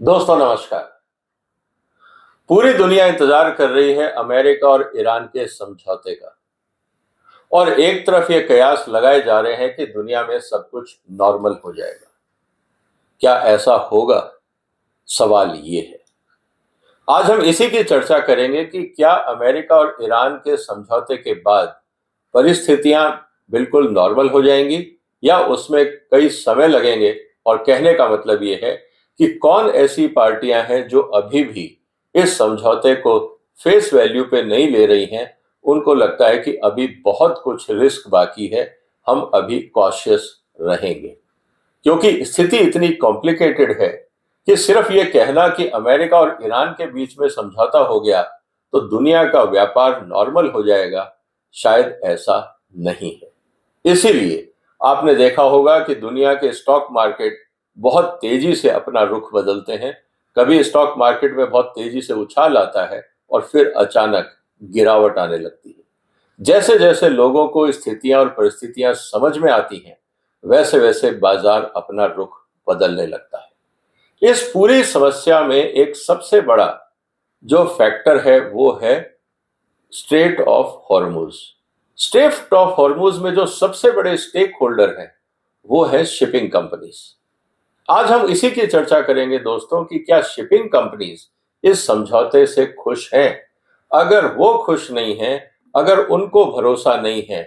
दोस्तों नमस्कार। पूरी दुनिया इंतजार कर रही है अमेरिका और ईरान के समझौते का। और एक तरफ ये कयास लगाए जा रहे हैं कि दुनिया में सब कुछ नॉर्मल हो जाएगा। क्या ऐसा होगा? सवाल ये है। आज हम इसी की चर्चा करेंगे कि क्या अमेरिका और ईरान के समझौते के बाद परिस्थितियां बिल्कुल नॉर्मल हो जाएंगी या उसमें कई समय लगेंगे। और कहने का मतलब ये है कि कौन ऐसी पार्टियां हैं जो अभी भी इस समझौते को फेस वैल्यू पे नहीं ले रही हैं। उनको लगता है कि अभी बहुत कुछ रिस्क बाकी है, हम अभी कॉशियस रहेंगे। क्योंकि स्थिति इतनी कॉम्प्लिकेटेड है कि सिर्फ ये कहना कि अमेरिका और ईरान के बीच में समझौता हो गया तो दुनिया का व्यापार नॉर्मल हो जाएगा, शायद ऐसा नहीं है। इसीलिए आपने देखा होगा कि दुनिया के स्टॉक मार्केट बहुत तेजी से अपना रुख बदलते हैं। कभी स्टॉक मार्केट में बहुत तेजी से उछाल आता है और फिर अचानक गिरावट आने लगती है। जैसे जैसे लोगों को स्थितियां और परिस्थितियां समझ में आती हैं, वैसे वैसे बाजार अपना रुख बदलने लगता है। इस पूरी समस्या में एक सबसे बड़ा जो फैक्टर है वो है straight of Hormuz. Straight of Hormuz में जो सबसे बड़े स्टेक होल्डर हैं वो है शिपिंग कंपनीज। आज हम इसी की चर्चा करेंगे दोस्तों कि क्या शिपिंग कंपनीज इस समझौते से खुश हैं। अगर वो खुश नहीं हैं, अगर उनको भरोसा नहीं है,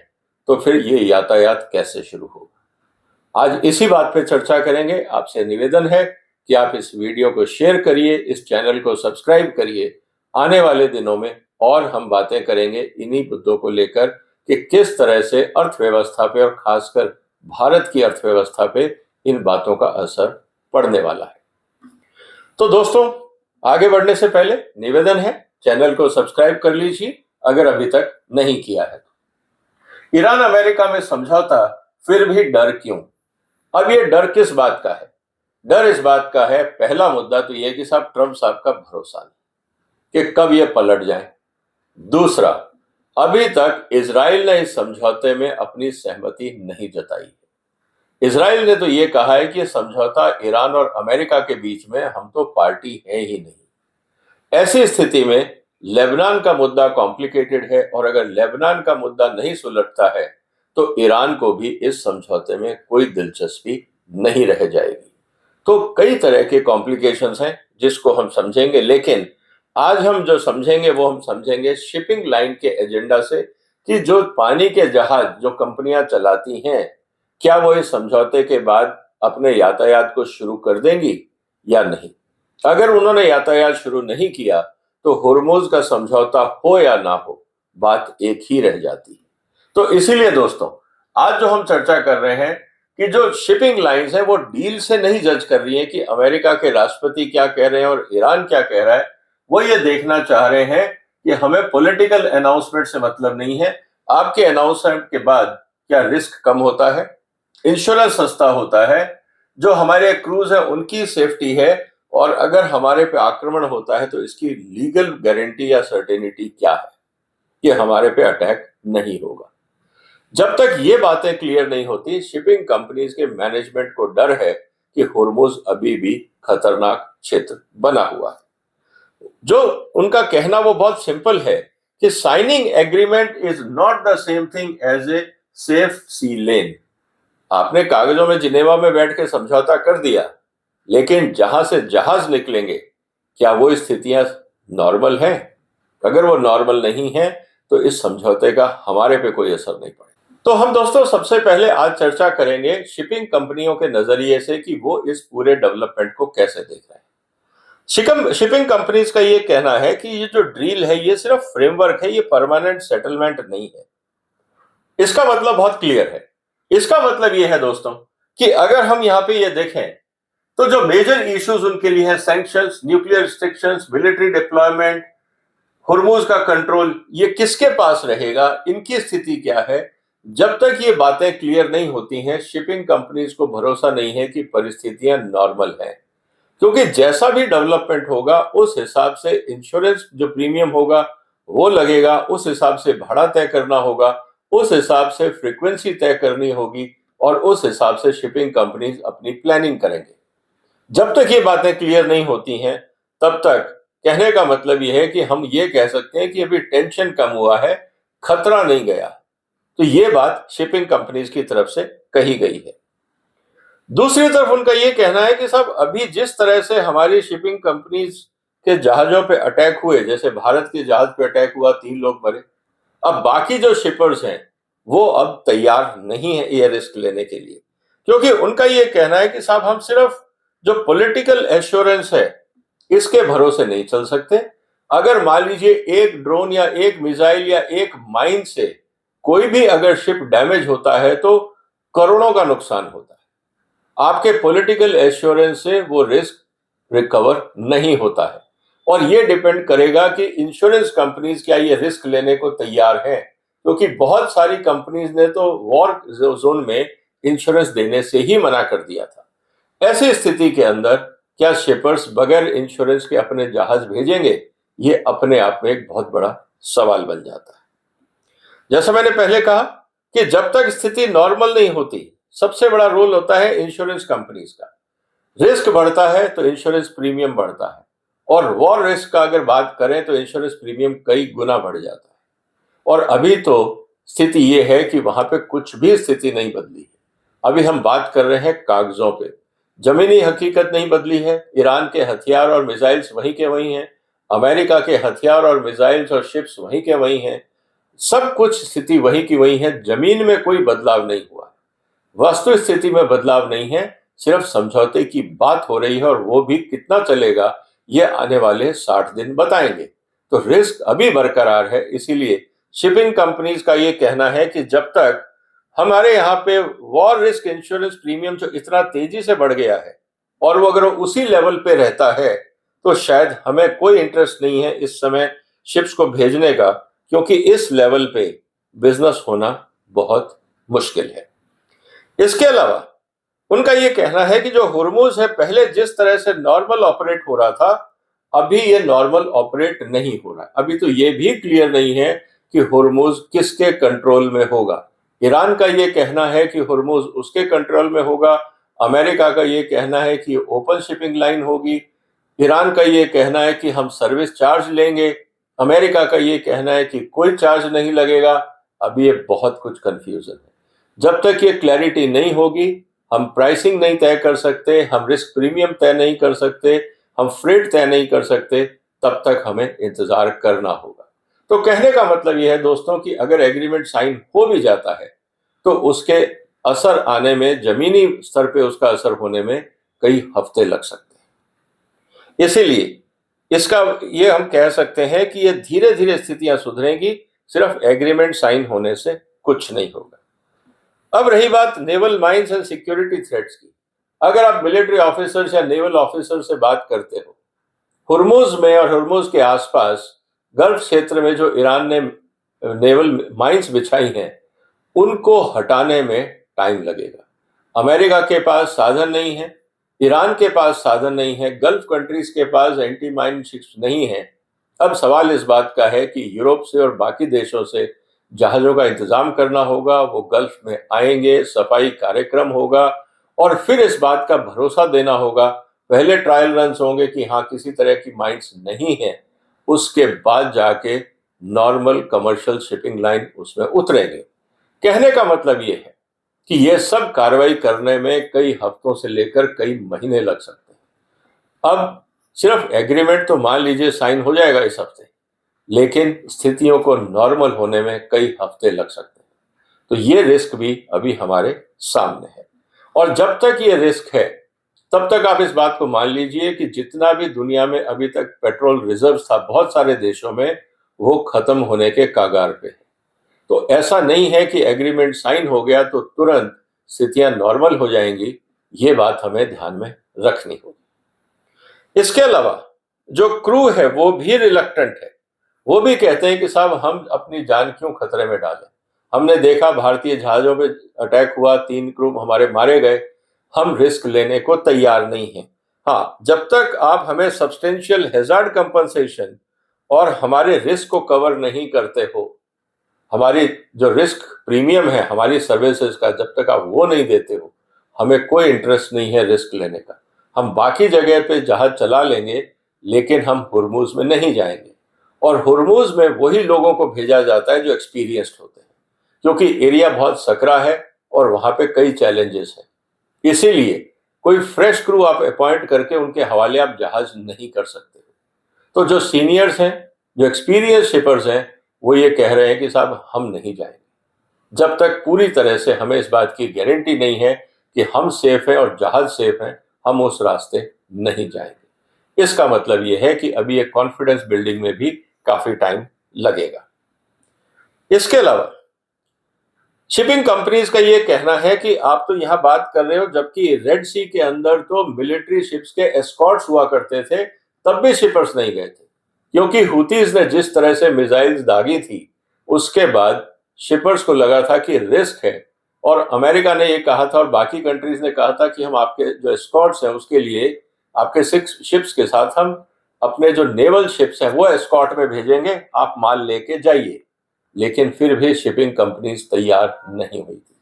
तो फिर ये यातायात कैसे शुरू होगा। आज इसी बात पे चर्चा करेंगे। आपसे निवेदन है कि आप इस वीडियो को शेयर करिए, इस चैनल को सब्सक्राइब करिए। आने वाले दिनों में और हम बातें करेंगे इन्हीं मुद्दों को लेकर कि किस तरह से अर्थव्यवस्था पे और खासकर भारत की अर्थव्यवस्था पे इन बातों का असर पड़ने वाला है। तो दोस्तों, आगे बढ़ने से पहले निवेदन है, चैनल को सब्सक्राइब कर लीजिए अगर अभी तक नहीं किया है। ईरान अमेरिका में समझौता, फिर भी डर क्यों? अब ये डर किस बात का है? डर इस बात का है, पहला मुद्दा तो यह कि साहब ट्रंप साहब का भरोसा नहीं कि कब ये पलट जाए। दूसरा, अभी तक इजराइल ने इस समझौते में अपनी सहमति नहीं जताई है। इजराइल ने तो ये कहा है कि समझौता ईरान और अमेरिका के बीच में, हम तो पार्टी है ही नहीं। ऐसी स्थिति में लेबनान का मुद्दा कॉम्प्लिकेटेड है और अगर लेबनान का मुद्दा नहीं सुलझता है तो ईरान को भी इस समझौते में कोई दिलचस्पी नहीं रह जाएगी। तो कई तरह के कॉम्प्लिकेशंस हैं जिसको हम समझेंगे, लेकिन आज हम जो समझेंगे वो हम समझेंगे शिपिंग लाइन के एजेंडा से कि जो पानी के जहाज जो कंपनियां चलाती हैं, क्या वो इस समझौते के बाद अपने यातायात को शुरू कर देंगी या नहीं। अगर उन्होंने यातायात शुरू नहीं किया तो हुर्मुज का समझौता हो या ना हो, बात एक ही रह जाती है। तो इसीलिए दोस्तों, आज जो हम चर्चा कर रहे हैं कि जो शिपिंग लाइंस हैं वो डील से नहीं जज कर रही हैं कि अमेरिका के राष्ट्रपति क्या कह रहे हैं और ईरान क्या कह रहा है। वो ये देखना चाह रहे हैं कि हमें पॉलिटिकल अनाउंसमेंट से मतलब नहीं है, आपके अनाउंसमेंट के बाद क्या रिस्क कम होता है, इंश्योरेंस सस्ता होता है, जो हमारे क्रूज है उनकी सेफ्टी है, और अगर हमारे पे आक्रमण होता है तो इसकी लीगल गारंटी या सर्टेनिटी क्या है कि हमारे पे अटैक नहीं होगा। जब तक ये बातें क्लियर नहीं होती, शिपिंग कंपनीज के मैनेजमेंट को डर है कि हुर्मुज अभी भी खतरनाक क्षेत्र बना हुआ है। जो उनका कहना वो बहुत सिंपल है कि signing agreement is not the same thing as a safe sea lane. आपने कागजों में जिनेवा में बैठ के समझौता कर दिया, लेकिन जहां से जहाज निकलेंगे क्या वो स्थितियां नॉर्मल हैं? अगर वो नॉर्मल नहीं है तो इस समझौते का हमारे पे कोई असर नहीं पड़ेगा। तो हम दोस्तों सबसे पहले आज चर्चा करेंगे शिपिंग कंपनियों के नजरिए से कि वो इस पूरे डेवलपमेंट को कैसे देख रहे हैं। शिपिंग कंपनीज का ये कहना है कि ये जो डील है ये सिर्फ फ्रेमवर्क है, ये परमानेंट सेटलमेंट नहीं है। इसका मतलब बहुत क्लियर है। इसका मतलब ये है दोस्तों कि अगर हम यहाँ पे ये देखें तो जो मेजर इश्यूज उनके लिए है, sanctions, nuclear restrictions, military deployment, Hormuz का कंट्रोल, ये किसके पास रहेगा, इनकी स्थिति क्या है, जब तक ये बातें क्लियर नहीं होती हैं शिपिंग कंपनीज को भरोसा नहीं है कि परिस्थितियां नॉर्मल हैं। क्योंकि जैसा भी डेवलपमेंट होगा उस हिसाब से इंश्योरेंस जो प्रीमियम होगा वो लगेगा, उस हिसाब से भाड़ा तय करना होगा, उस हिसाब से फ्रीक्वेंसी तय करनी होगी और उस हिसाब से शिपिंग कंपनीज अपनी प्लानिंग करेंगे। जब तक ये बातें क्लियर नहीं होती हैं, तब तक कहने का मतलब ये है कि हम ये कह सकते हैं कि अभी टेंशन कम हुआ है, खतरा नहीं गया। तो ये बात शिपिंग कंपनीज की तरफ से कही गई है। दूसरी तरफ उनका ये कहना है कि साहब अभी जिस तरह से हमारी शिपिंग कंपनीज के जहाजों पे अटैक हुए, जैसे भारत के जहाज पे अटैक हुआ, 3 लोग मरे, अब बाकी जो शिपर्स हैं वो अब तैयार नहीं है ये रिस्क लेने के लिए, क्योंकि उनका ये कहना है कि साहब हम सिर्फ जो पॉलिटिकल एश्योरेंस है इसके भरोसे नहीं चल सकते। अगर मान लीजिए एक ड्रोन या एक मिसाइल या एक माइन से कोई भी अगर शिप डैमेज होता है तो करोड़ों का नुकसान होता है। आपके पॉलिटिकल एश्योरेंस से वो रिस्क रिकवर नहीं होता है, और ये डिपेंड करेगा कि इंश्योरेंस कंपनीज क्या ये रिस्क लेने को तैयार हैं, क्योंकि बहुत सारी कंपनीज ने तो वॉर जोन में इंश्योरेंस देने से ही मना कर दिया था। ऐसी स्थिति के अंदर क्या शिपर्स बगैर इंश्योरेंस के अपने जहाज भेजेंगे, ये अपने आप में एक बहुत बड़ा सवाल बन जाता है। जैसा मैंने पहले कहा कि जब तक स्थिति नॉर्मल नहीं होती, सबसे बड़ा रोल होता है इंश्योरेंस कंपनीज का। रिस्क बढ़ता है तो इंश्योरेंस प्रीमियम बढ़ता है, और वॉर रिस्क का अगर बात करें तो इंश्योरेंस प्रीमियम कई गुना बढ़ जाता है। और अभी तो स्थिति ये है कि वहां पे कुछ भी स्थिति नहीं बदली है। अभी हम बात कर रहे हैं कागजों पे, जमीनी हकीकत नहीं बदली है। ईरान के हथियार और मिसाइल्स वहीं के वहीं हैं, अमेरिका के हथियार और मिसाइल्स और शिप्स वहीं के वहीं हैं, सब कुछ स्थिति वहीं की वहीं है। जमीन में कोई बदलाव नहीं हुआ, वस्तु स्थिति में बदलाव नहीं है, सिर्फ समझौते की बात हो रही है, और वो भी कितना चलेगा ये आने वाले 60 दिन बताएंगे। तो रिस्क अभी बरकरार है। इसीलिए शिपिंग कंपनीज का ये कहना है कि जब तक हमारे यहाँ पे वॉर रिस्क इंश्योरेंस प्रीमियम जो इतना तेजी से बढ़ गया है और वो अगर उसी लेवल पे रहता है, तो शायद हमें कोई इंटरेस्ट नहीं है इस समय शिप्स को भेजने का, क्योंकि इस लेवल पे बिजनेस होना बहुत मुश्किल है। इसके अलावा उनका ये कहना है कि जो हुर्मुज है, पहले जिस तरह से नॉर्मल ऑपरेट हो रहा था, अभी ये नॉर्मल ऑपरेट नहीं हो रहा है। अभी तो ये भी क्लियर नहीं है कि हुर्मुज किसके कंट्रोल में होगा। ईरान का ये कहना है कि हुर्मुज उसके कंट्रोल में होगा, अमेरिका का ये कहना है कि ओपन शिपिंग लाइन होगी, ईरान का ये कहना है कि हम सर्विस चार्ज लेंगे, अमेरिका का ये कहना है कि कोई चार्ज नहीं लगेगा। अभी ये बहुत कुछ कंफ्यूजन है। जब तक ये क्लैरिटी नहीं होगी, हम प्राइसिंग नहीं तय कर सकते, हम रिस्क प्रीमियम तय नहीं कर सकते, हम फ्रेट तय नहीं कर सकते, तब तक हमें इंतजार करना होगा। तो कहने का मतलब यह है दोस्तों कि अगर एग्रीमेंट साइन हो भी जाता है तो उसके असर आने में, जमीनी स्तर पे उसका असर होने में कई हफ्ते लग सकते हैं। इसीलिए इसका ये हम कह सकते हैं कि ये धीरे धीरे स्थितियां सुधरेंगी, सिर्फ एग्रीमेंट साइन होने से कुछ नहीं होगा। अब रही बात naval mines and security threats की। अगर आप मिलिट्री ऑफिसर्स या नेवल ऑफिसर से बात करते हो, हुर्मुज में और हुर्मुज के आसपास गल्फ क्षेत्र में जो ईरान ने नेवल माइंस बिछाई हैं, उनको हटाने में टाइम लगेगा। अमेरिका के पास साधन नहीं है, ईरान के पास साधन नहीं है, गल्फ कंट्रीज के पास एंटी माइन शिप्स नहीं है। अब सवाल इस बात का है कि यूरोप से और बाकी देशों से जहाजों का इंतजाम करना होगा, वो गल्फ में आएंगे, सफाई कार्यक्रम होगा, और फिर इस बात का भरोसा देना होगा, पहले ट्रायल रन होंगे कि हाँ किसी तरह की माइंस नहीं है, उसके बाद जाके नॉर्मल कमर्शियल शिपिंग लाइन उसमें उतरेंगे। कहने का मतलब ये है कि ये सब कार्रवाई करने में कई हफ्तों से लेकर कई महीने लग सकते हैं। अब सिर्फ एग्रीमेंट तो मान लीजिए साइन हो जाएगा इस हफ्ते, लेकिन स्थितियों को नॉर्मल होने में कई हफ्ते लग सकते हैं। तो ये रिस्क भी अभी हमारे सामने है, और जब तक ये रिस्क है तब तक आप इस बात को मान लीजिए कि जितना भी दुनिया में अभी तक पेट्रोल रिजर्व था बहुत सारे देशों में, वो खत्म होने के कागार पे है। तो ऐसा नहीं है कि एग्रीमेंट साइन हो गया तो तुरंत स्थितियां नॉर्मल हो जाएंगी, ये बात हमें ध्यान में रखनी होगी। इसके अलावा जो क्रू है वो भी रिलक्टेंट है, वो भी कहते हैं कि साहब हम अपनी जान क्यों खतरे में डालें। हमने देखा भारतीय जहाजों पे अटैक हुआ, 3 क्रू हमारे मारे गए, हम रिस्क लेने को तैयार नहीं हैं। हाँ, जब तक आप हमें सब्सटेंशियल हैजार्ड कंपनसेशन और हमारे रिस्क को कवर नहीं करते हो, हमारी जो रिस्क प्रीमियम है हमारी सर्विसेज का, जब तक आप वो नहीं देते हो, हमें कोई इंटरेस्ट नहीं है रिस्क लेने का। हम बाकी जगह पे जहाज चला लेंगे, लेकिन हम हुर्मुज में नहीं जाएंगे। और हुर्मुज में वही लोगों को भेजा जाता है जो एक्सपीरियंस्ड होते हैं, क्योंकि एरिया बहुत सकरा है और वहां पे कई चैलेंजेस हैं। इसीलिए कोई फ्रेश क्रू आप अपॉइंट करके उनके हवाले आप जहाज नहीं कर सकते। तो जो सीनियर्स हैं, जो एक्सपीरियंस शिपर्स हैं, वो ये कह रहे हैं कि साहब हम नहीं जाएंगे जब तक पूरी तरह से हमें इस बात की गारंटी नहीं है कि हम सेफ हैं और जहाज सेफ हैं, हम उस रास्ते नहीं जाएंगे। इसका मतलब यह है कि अभी एक कॉन्फिडेंस बिल्डिंग में भी काफी टाइम लगेगा। इसके अलावा शिपिंग कंपनीज का यह कहना है कि आप तो यहां बात कर रहे हो, जबकि रेड सी के अंदर तो मिलिट्री शिप्स के एस्कॉर्ट्स हुआ करते थे, तब भी शिपर्स नहीं गए थे, क्योंकि हुतीज ने जिस तरह से मिसाइल्स दागी थी, उसके बाद शिपर्स को लगा था कि रिस्क है। और अमेरिका ने यह कहा था और बाकी कंट्रीज ने कहा था कि हम आपके जो एस्कॉर्ट्स हैं उसके लिए आपके 6 शिप्स के साथ हम अपने जो नेवल शिप्स हैं वो एस्कॉर्ट में भेजेंगे, आप माल लेके जाइए। लेकिन फिर भी शिपिंग कंपनीज तैयार नहीं हुई थी।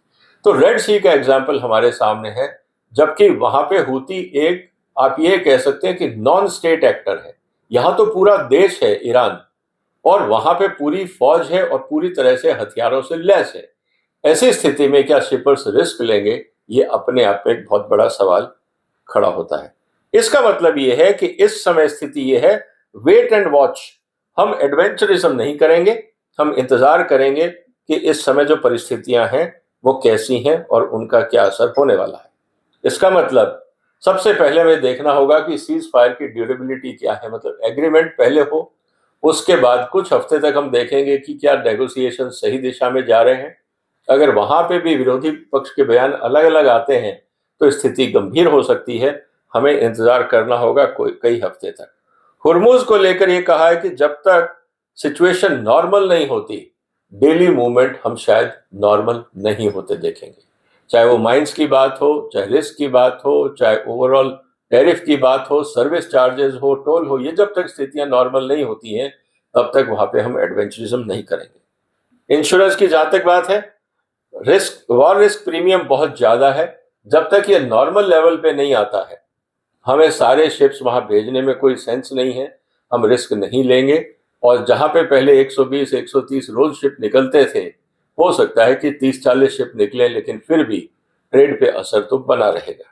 तो रेड सी का एग्जाम्पल हमारे सामने है, जबकि वहां पे हूती एक, आप ये कह सकते हैं कि नॉन स्टेट एक्टर है। यहां तो पूरा देश है ईरान, और वहां पे पूरी फौज है और पूरी तरह से हथियारों से लैस है। ऐसी स्थिति में क्या शिपर्स रिस्क लेंगे, ये अपने आप में एक बहुत बड़ा सवाल खड़ा होता है। इसका मतलब ये है कि इस समय स्थिति ये है, वेट एंड वॉच। हम एडवेंचरिज्म नहीं करेंगे, हम इंतजार करेंगे कि इस समय जो परिस्थितियां हैं वो कैसी हैं और उनका क्या असर होने वाला है। इसका मतलब सबसे पहले हमें देखना होगा कि सीज फायर की ड्यूरेबिलिटी क्या है, मतलब एग्रीमेंट पहले हो, उसके बाद कुछ हफ्ते तक हम देखेंगे कि क्या नेगोशिएशन सही दिशा में जा रहे हैं। अगर वहां पे भी विरोधी पक्ष के बयान अलग अलग आते हैं तो स्थिति गंभीर हो सकती है। हमें इंतजार करना होगा कई हफ्ते तक। हुर्मुज को लेकर यह कहा है कि जब तक सिचुएशन नॉर्मल नहीं होती, डेली मूवमेंट हम शायद नॉर्मल नहीं होते देखेंगे। चाहे वो माइंस की बात हो, चाहे रिस्क की बात हो, चाहे ओवरऑल टैरिफ की बात हो, सर्विस चार्जेस हो, टोल हो, ये जब तक स्थितियां नॉर्मल नहीं होती हैं तब तक वहां पे हम एडवेंचरिज्म नहीं करेंगे। इंश्योरेंस की जहां तक बात है, वॉर रिस्क प्रीमियम बहुत ज्यादा है। जब तक ये नॉर्मल लेवल पे नहीं आता है, हमें सारे शिप्स वहां भेजने में कोई सेंस नहीं है, हम रिस्क नहीं लेंगे। और जहां पे पहले 120-130 रोज शिप निकलते थे, हो सकता है कि 30-40 शिप निकले, लेकिन फिर भी ट्रेड पे असर तो बना रहेगा।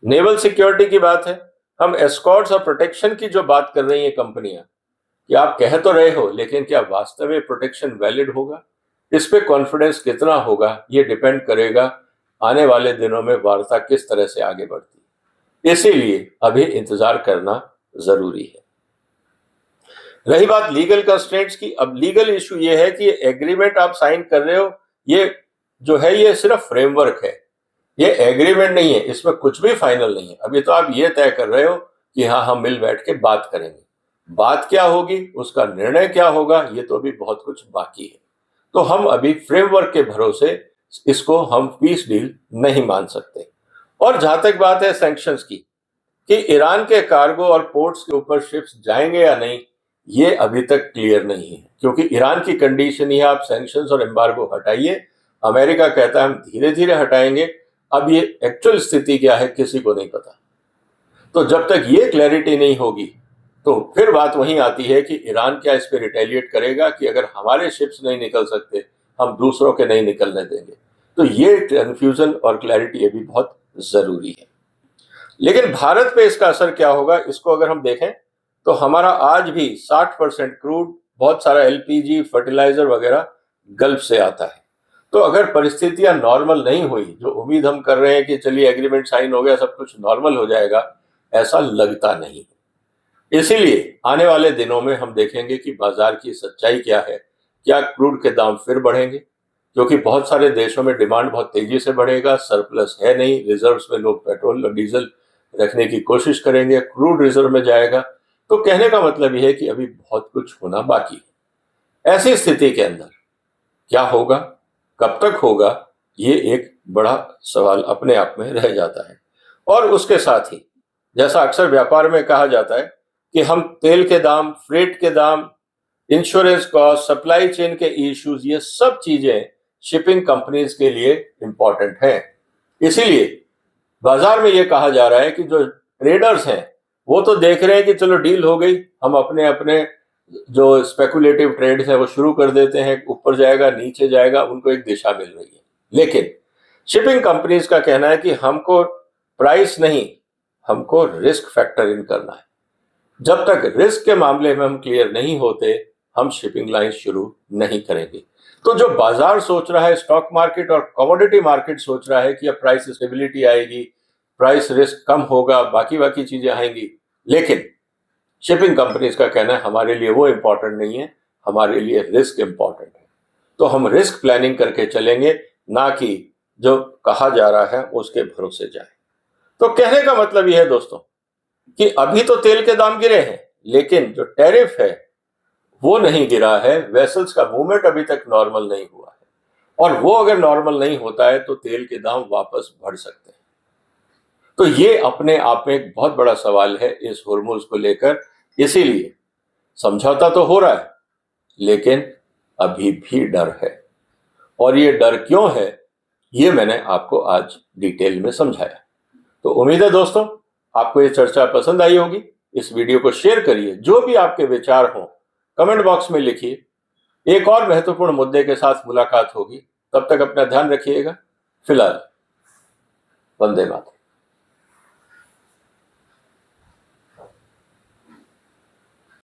नेवल सिक्योरिटी की बात है, हम एस्कॉर्ट्स और प्रोटेक्शन की जो बात कर रही हैं कंपनियां, कि आप कह तो रहे हो, लेकिन क्या वास्तव में प्रोटेक्शन वैलिड होगा, इस पे कॉन्फिडेंस कितना होगा, ये डिपेंड करेगा आने वाले दिनों में वार्ता किस तरह से आगे बढ़ती है। इसीलिए अभी इंतजार करना जरूरी है। रही बात लीगल कंस्ट्रेंट्स की, अब लीगल इशू ये है कि एग्रीमेंट आप साइन कर रहे हो, ये जो है ये सिर्फ फ्रेमवर्क है, ये एग्रीमेंट नहीं है, इसमें कुछ भी फाइनल नहीं है। अभी तो आप ये तय कर रहे हो कि हाँ हम मिल बैठ के बात करेंगे, बात क्या होगी, उसका निर्णय क्या होगा, ये तो अभी बहुत कुछ बाकी है। तो हम अभी फ्रेमवर्क के भरोसे इसको हम पीस डील नहीं मान सकते। और जहां तक बात है सैंक्शंस की, कि ईरान के कार्गो और पोर्ट्स के ऊपर शिप्स जाएंगे या नहीं, ये अभी तक क्लियर नहीं है, क्योंकि ईरान की कंडीशन ही है आप सैंक्शंस और एम्बार्गो हटाइए। अमेरिका कहता है हम धीरे धीरे हटाएंगे। अब ये एक्चुअल स्थिति क्या है किसी को नहीं पता। तो जब तक ये क्लैरिटी नहीं होगी, तो फिर बात वहीं आती है कि ईरान क्या इस पे रिटेलिएट करेगा कि अगर हमारे शिप्स नहीं निकल सकते, हम दूसरों के नहीं निकलने देंगे। तो ये कंफ्यूजन और क्लैरिटी अभी बहुत जरूरी है। लेकिन भारत पे इसका असर क्या होगा, इसको अगर हम देखें तो हमारा आज भी 60% क्रूड, बहुत सारा एलपीजी, फर्टिलाइजर वगैरह गल्फ से आता है। तो अगर परिस्थितियां नॉर्मल नहीं हुई, जो उम्मीद हम कर रहे हैं कि चलिए एग्रीमेंट साइन हो गया, सब कुछ नॉर्मल हो जाएगा, ऐसा लगता नहीं। इसीलिए आने वाले दिनों में हम देखेंगे कि बाजार की सच्चाई क्या है। क्या क्रूड के दाम फिर बढ़ेंगे, क्योंकि बहुत सारे देशों में डिमांड बहुत तेजी से बढ़ेगा, सरप्लस है नहीं, रिजर्व्स में लोग पेट्रोल और डीजल रखने की कोशिश करेंगे, क्रूड रिजर्व में जाएगा। तो कहने का मतलब यह है कि अभी बहुत कुछ होना बाकी है। ऐसी स्थिति के अंदर क्या होगा, कब तक होगा, ये एक बड़ा सवाल अपने आप में रह जाता है। और उसके साथ ही जैसा अक्सर व्यापार में कहा जाता है कि हम तेल के दाम, फ्रेट के दाम, इंश्योरेंस कॉस्ट, सप्लाई चेन के इश्यूज, ये सब चीजें शिपिंग कंपनीज के लिए इंपॉर्टेंट हैं। इसीलिए बाजार में यह कहा जा रहा है कि जो ट्रेडर्स हैं वो तो देख रहे हैं कि चलो डील हो गई, हम अपने अपने जो स्पेकुलेटिव ट्रेड्स है वो शुरू कर देते हैं, ऊपर जाएगा नीचे जाएगा, उनको एक दिशा मिल रही है। लेकिन शिपिंग कंपनीज का कहना है कि हमको प्राइस नहीं, हमको रिस्क फैक्टर इन करना है। जब तक रिस्क के मामले में हम क्लियर नहीं होते, हम शिपिंग लाइन शुरू नहीं करेंगे। तो जो बाजार सोच रहा है, स्टॉक मार्केट और कमोडिटी मार्केट सोच रहा है कि अब प्राइस स्टेबिलिटी आएगी, प्राइस रिस्क कम होगा, बाकी चीजें आएंगी, लेकिन शिपिंग कंपनीज का कहना है हमारे लिए वो इंपॉर्टेंट नहीं है, हमारे लिए रिस्क इंपॉर्टेंट है। तो हम रिस्क प्लानिंग करके चलेंगे, ना कि जो कहा जा रहा है उसके भरोसे जाए। तो कहने का मतलब यह है दोस्तों कि अभी तो तेल के दाम गिरे हैं, लेकिन जो टैरिफ है वो नहीं गिरा है, वेसल्स का मूवमेंट अभी तक नॉर्मल नहीं हुआ है, और वो अगर नॉर्मल नहीं होता है तो तेल के दाम वापस बढ़ सकते हैं। तो ये अपने आप में एक बहुत बड़ा सवाल है इस होर्मुज को लेकर। इसीलिए समझौता तो हो रहा है, लेकिन अभी भी डर है, और ये डर क्यों है ये मैंने आपको आज डिटेल में समझाया। तो उम्मीद है दोस्तों आपको ये चर्चा पसंद आई होगी। इस वीडियो को शेयर करिए, जो भी आपके विचार हों कमेंट बॉक्स में लिखिए। एक और महत्वपूर्ण मुद्दे के साथ मुलाकात होगी, तब तक अपना ध्यान रखिएगा। फिलहाल वंदे मातरम।